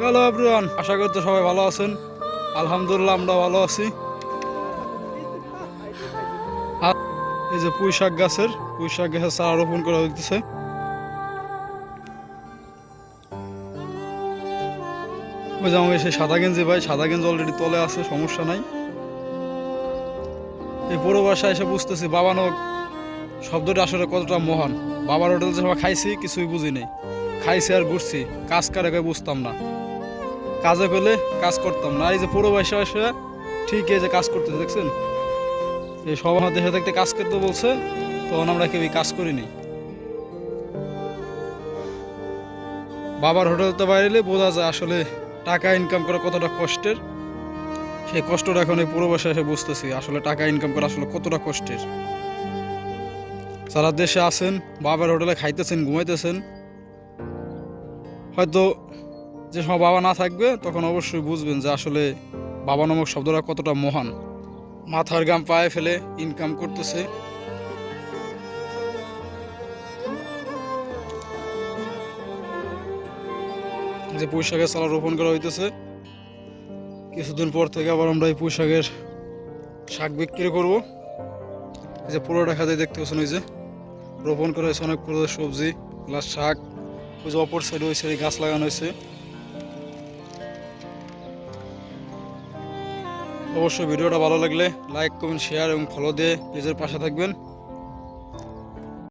Hello everyone, আশা করতে সবাই ভালো আছেন। আলহামদুলিল্লাহ আমরা ভালো আছি। আর এই যে পুঁই শাক গাছের চারা রোপণ করা হইতেছে। ওই যে আমি সেই সাদা গেঞ্জি ভাই, সাদা গেঞ্জি অলরেডি তলে আছে, সমস্যা নাই। এই পুরো বাসায় এসে বুঝতেছি বাবানক শব্দটা আসলে কতটা মহান। বাবার হোটেল যে সবাই খাইছি কিছুই বুঝি নেই, খাইছি আর ঘুরছি, কাজ কারে বুঝতাম না, কাজে পেলে কাজ করতাম না। এই যে পুরো বাসায় এসে ঠিক এই যে কাজ করতেছে দেখছেন, এই সব আমার দেশে থাকতে কাজ করতে বলছে, তখন আমরা কেউই কাজ করিনি। বাবার হোটেলতে বাইরে বোঝা যায় আসলে টাকা ইনকাম করা কতটা কষ্টের। সেই কষ্টটা এখন এই পুরো বাসায় এসে বুঝতেছি, আসলে টাকা ইনকাম করা আসলে কতটা কষ্টের। যারা দেশে আছেন, বাবার হোটেলে খাইতেছেন, ঘুমাইতেছেন, হয়তো যে সময় বাবা না থাকবে তখন অবশ্যই বুঝবেন যে আসলে বাবা নামক শব্দটা কতটা মহান। মাথার ঘাম পায়ে ফেলে ইনকাম করতেছে। যে পুঁই শাকের চারা রোপণ করা হইতেছে, কিছুদিন পর থেকে আবার আমরা এই পুঁই শাকের শাক বিক্রি করবো। এই যে পুরোটা খাতে দেখতে পাচ্ছেন, ওই যে রোপণ করা হয়েছে অনেক পুরো সবজি প্লাস শাক। ওই যে অপর সাইডে ওই সাইডে গাছ লাগানো হয়েছে। অবশ্যই ভিডিওটা ভালো লাগলে লাইক কমেন্ট শেয়ার এবং ফলো দিয়ে পেজের পাশে থাকবেন।